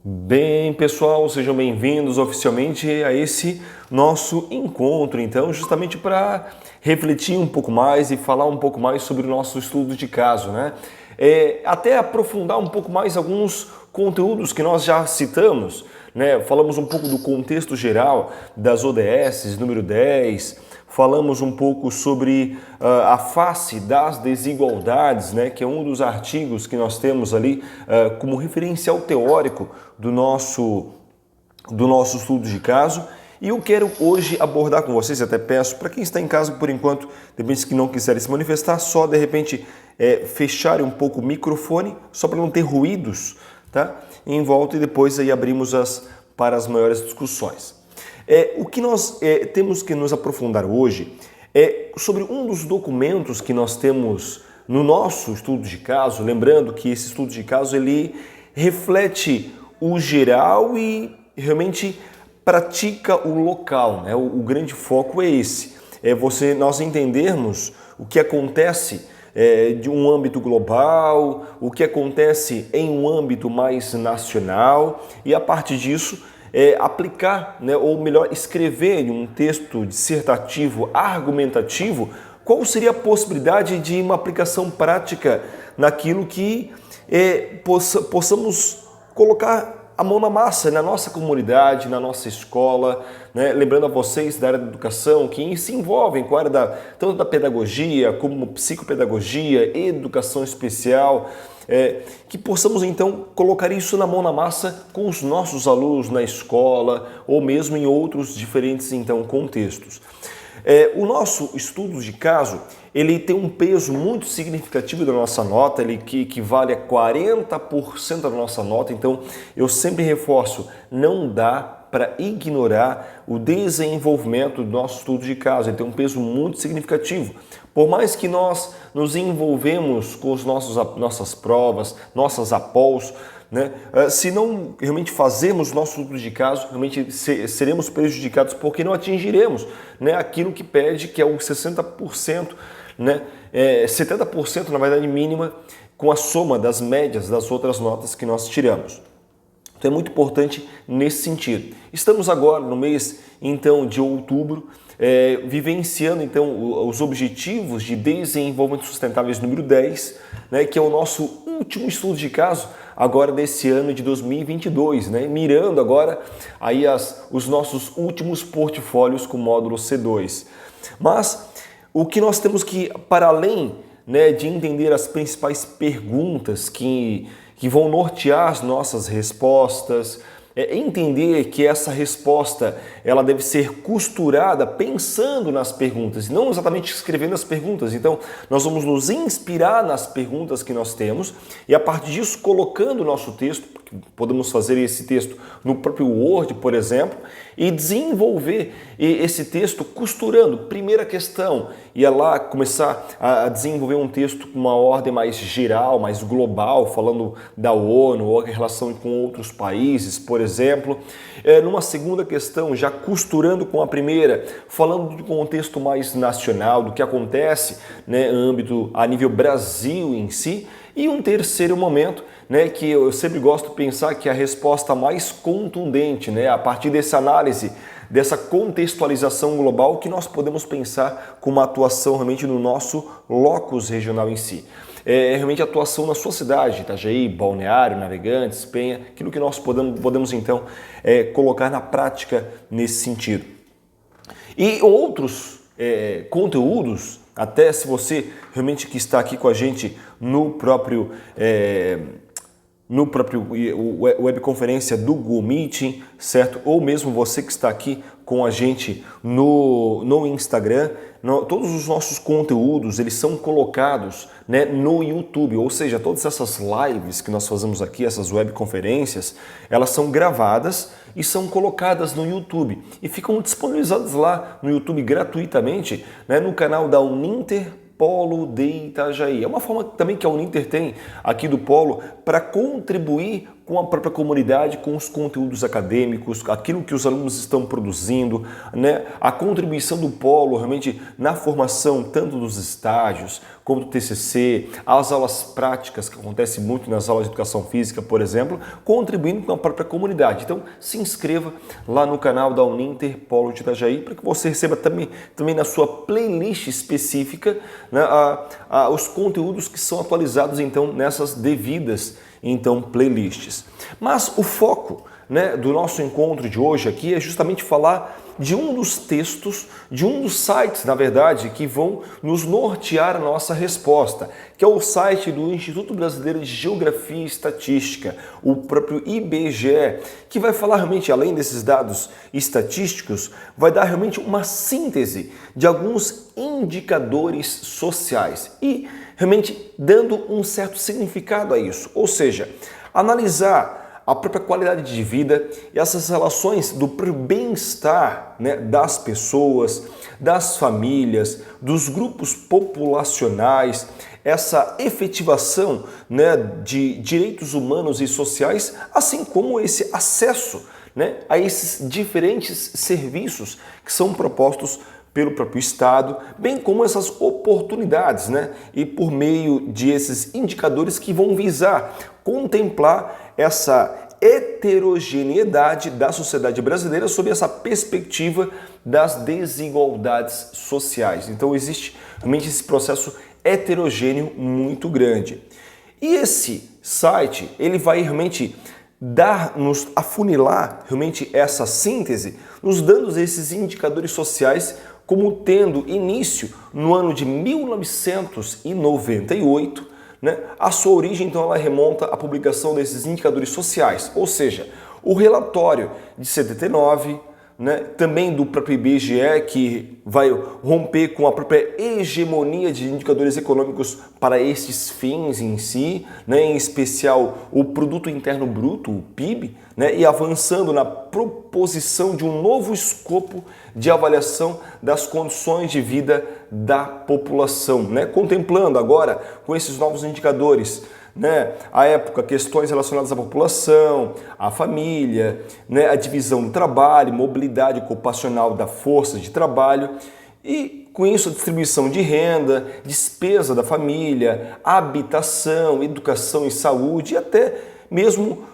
Bem, pessoal, sejam bem-vindos oficialmente a esse nosso encontro, então, justamente para refletir um pouco mais e falar um pouco mais sobre o nosso estudo de caso, né? Até aprofundar um pouco mais alguns conteúdos que nós já citamos, né? Falamos um pouco do contexto geral das ODS, número 10, falamos um pouco sobre a face das desigualdades, né, que é um dos artigos que nós temos ali como referencial teórico do nosso estudo de caso. E eu quero hoje abordar com vocês, até peço, para quem está em casa por enquanto, de repente que não quiserem se manifestar, só de repente fecharem um pouco o microfone, só para não ter ruídos, tá? Em volta, e depois aí abrimos para as maiores discussões. O que nós temos que nos aprofundar hoje é sobre um dos documentos que nós temos no nosso estudo de caso, lembrando que esse estudo de caso ele reflete o geral e realmente pratica o local, né? O grande foco é esse, nós entendermos o que acontece de um âmbito global, o que acontece em um âmbito mais nacional e a partir disso aplicar, né, ou melhor, escrever em um texto dissertativo, argumentativo, qual seria a possibilidade de uma aplicação prática naquilo que possamos colocar a mão na massa na nossa comunidade, na nossa escola, né? Lembrando a vocês da área da educação que se envolvem com a área tanto da pedagogia como psicopedagogia, educação especial, que possamos então colocar isso na mão na massa com os nossos alunos na escola ou mesmo em outros diferentes então contextos. O nosso estudo de caso, ele tem um peso muito significativo da nossa nota, ele que equivale a 40% da nossa nota, então eu sempre reforço, não dá para ignorar o desenvolvimento do nosso estudo de caso, ele tem um peso muito significativo. Por mais que nós nos envolvemos com nossas provas, nossas APOLs, né? Se não realmente fazermos nosso estudo de caso, realmente seremos prejudicados porque não atingiremos, né, aquilo que pede, que é o 60%, né, 70% na verdade mínima, com a soma das médias das outras notas que nós tiramos. Então é muito importante nesse sentido. Estamos agora no mês então de outubro, vivenciando então os Objetivos de Desenvolvimento Sustentáveis número 10, né, que é o nosso último estudo de caso agora desse ano de 2022, né, mirando agora aí os nossos últimos portfólios com módulo C2. Mas o que nós temos que, para além, né, de entender as principais perguntas que vão nortear as nossas respostas, entender que essa resposta ela deve ser costurada pensando nas perguntas, e não exatamente escrevendo as perguntas. Então, nós vamos nos inspirar nas perguntas que nós temos e, a partir disso, colocando o nosso texto, podemos fazer esse texto no próprio Word, por exemplo, e desenvolver esse texto costurando. Primeira questão, ia lá começar a desenvolver um texto com uma ordem mais geral, mais global, falando da ONU ou a relação com outros países, por exemplo. Numa segunda questão, já costurando com a primeira, falando do contexto mais nacional, do que acontece, né, a nível Brasil em si. E um terceiro momento, né, que eu sempre gosto de pensar que é a resposta mais contundente, né, a partir dessa análise, dessa contextualização global, que nós podemos pensar com uma atuação realmente no nosso locus regional em si. Realmente atuação na sua cidade, Itajaí, Balneário, Navegantes, Penha, aquilo que nós podemos então colocar na prática nesse sentido. E outros conteúdos, até se você realmente que está aqui com a gente no próprio webconferência do Google Meeting, certo? Ou mesmo você que está aqui com a gente no Instagram, todos os nossos conteúdos eles são colocados, né, no YouTube, ou seja, todas essas lives que nós fazemos aqui, essas webconferências, elas são gravadas e são colocadas no YouTube e ficam disponibilizadas lá no YouTube gratuitamente, né, no canal da Uninter Polo de Itajaí. É uma forma também que a Uninter tem aqui do Polo para contribuir com a própria comunidade, com os conteúdos acadêmicos, aquilo que os alunos estão produzindo, né? A contribuição do polo realmente na formação tanto dos estágios como do TCC, as aulas práticas, que acontece muito nas aulas de educação física, por exemplo, contribuindo com a própria comunidade. Então, se inscreva lá no canal da Uninter Polo de Itajaí para que você receba também na sua playlist específica, né, os conteúdos que são atualizados então nessas devidas playlists. Mas o foco, né, do nosso encontro de hoje aqui é justamente falar de um dos textos, de um dos sites, na verdade, que vão nos nortear a nossa resposta, que é o site do Instituto Brasileiro de Geografia e Estatística, o próprio IBGE, que vai falar realmente, além desses dados estatísticos, vai dar realmente uma síntese de alguns indicadores sociais e realmente dando um certo significado a isso, ou seja, analisar a própria qualidade de vida e essas relações do bem-estar, né, das pessoas, das famílias, dos grupos populacionais, essa efetivação, né, de direitos humanos e sociais, assim como esse acesso, né, a esses diferentes serviços que são propostos pelo próprio Estado, bem como essas oportunidades, né? E por meio de esses indicadores que vão visar contemplar essa heterogeneidade da sociedade brasileira sob essa perspectiva das desigualdades sociais. Então existe realmente esse processo heterogêneo muito grande. E esse site, ele vai realmente nos afunilar realmente essa síntese, nos dando esses indicadores sociais como tendo início no ano de 1998, né? A sua origem, então, ela remonta à publicação desses indicadores sociais, ou seja, o relatório de 79, né? Também do próprio IBGE, que vai romper com a própria hegemonia de indicadores econômicos para esses fins em si, né? Em especial o Produto Interno Bruto, o PIB, né? E avançando na proposição de um novo escopo de avaliação das condições de vida da população, né? Contemplando agora com esses novos indicadores, né, à época, questões relacionadas à população, à família, né, a divisão do trabalho, mobilidade ocupacional da força de trabalho e, com isso, a distribuição de renda, despesa da família, habitação, educação e saúde e até mesmo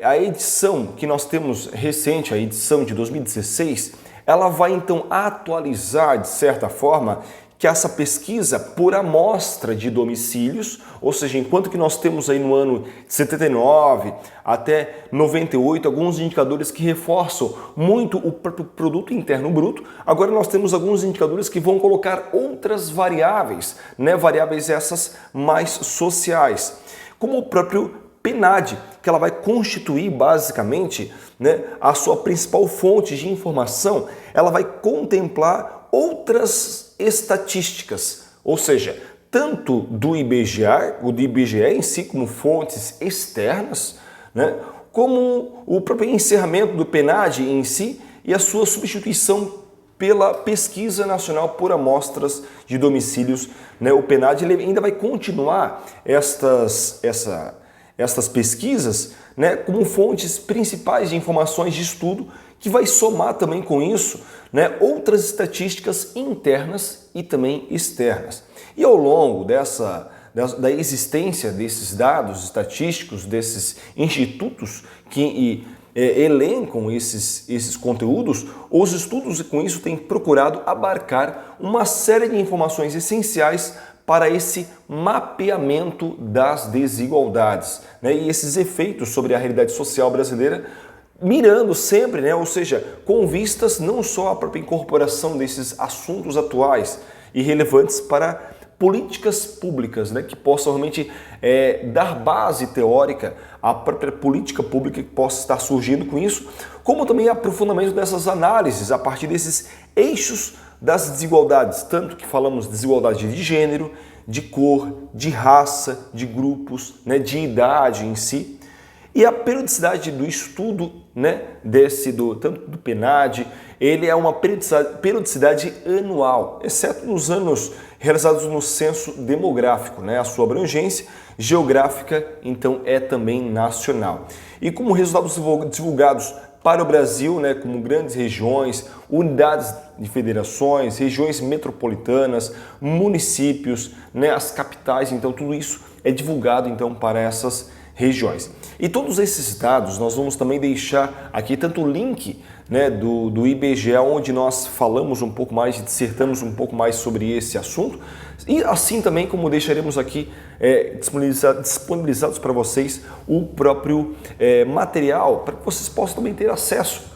a edição que nós temos recente, a edição de 2016, ela vai então atualizar, de certa forma, que essa pesquisa por amostra de domicílios, ou seja, enquanto que nós temos aí no ano de 79 até 98 alguns indicadores que reforçam muito o próprio produto interno bruto, agora nós temos alguns indicadores que vão colocar outras variáveis, né, variáveis essas mais sociais, como o próprio PNAD, que ela vai constituir basicamente, né, a sua principal fonte de informação, ela vai contemplar outras estatísticas, ou seja, tanto do IBGE, o do IBGE em si como fontes externas, né, como o próprio encerramento do PNAD em si e a sua substituição pela Pesquisa Nacional por Amostras de Domicílios, né, o PNAD ele ainda vai continuar estas pesquisas, né, como fontes principais de informações de estudo, que vai somar também com isso, né, outras estatísticas internas e também externas. E ao longo da existência desses dados estatísticos, desses institutos que elencam esses conteúdos, os estudos com isso têm procurado abarcar uma série de informações essenciais para esse mapeamento das desigualdades, né, e esses efeitos sobre a realidade social brasileira, mirando sempre, né, ou seja, com vistas não só à própria incorporação desses assuntos atuais e relevantes para políticas públicas, né, que possam realmente dar base teórica à própria política pública que possa estar surgindo com isso, como também aprofundamento dessas análises a partir desses eixos das desigualdades, tanto que falamos de desigualdade de gênero, de cor, de raça, de grupos, né, de idade em si. E a periodicidade do estudo, né, tanto do PNAD, ele é uma periodicidade anual, exceto nos anos realizados no censo demográfico, né? A sua abrangência geográfica, então, é também nacional. E como resultados divulgados para o Brasil, né, como grandes regiões, unidades de federações, regiões metropolitanas, municípios, né, as capitais, então tudo isso é divulgado então para essas regiões. E todos esses dados nós vamos também deixar aqui tanto o link, né, do IBGE, onde nós falamos um pouco mais, dissertamos um pouco mais sobre esse assunto, e assim também como deixaremos aqui disponibilizados para vocês o próprio material, para que vocês possam também ter acesso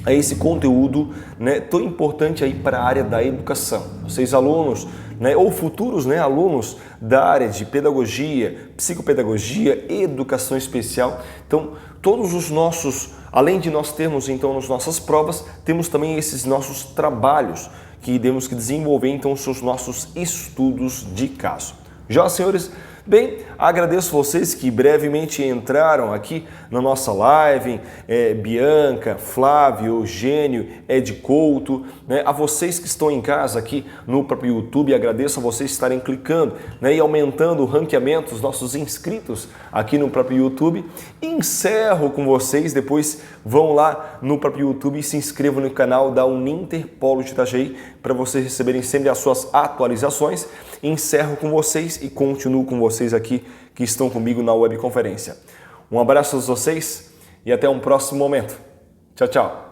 a esse conteúdo, né, tão importante aí para a área da educação. Vocês alunos, né, ou futuros, né, alunos da área de pedagogia, psicopedagogia e educação especial, então todos os nossos, além de nós termos então as nossas provas, temos também esses nossos trabalhos que temos que desenvolver então os nossos estudos de caso. Já, senhores? Bem, agradeço vocês que brevemente entraram aqui na nossa live, Bianca, Flávio, Eugênio, Ed Couto, né? A vocês que estão em casa aqui no próprio YouTube, agradeço a vocês estarem clicando, né, e aumentando o ranqueamento dos nossos inscritos aqui no próprio YouTube. E encerro com vocês, depois vão lá no próprio YouTube e se inscrevam no canal da Uninter Polo de Itajaí para vocês receberem sempre as suas atualizações. Encerro com vocês e continuo com vocês aqui que estão comigo na webconferência. Um abraço a vocês e até um próximo momento. Tchau, tchau.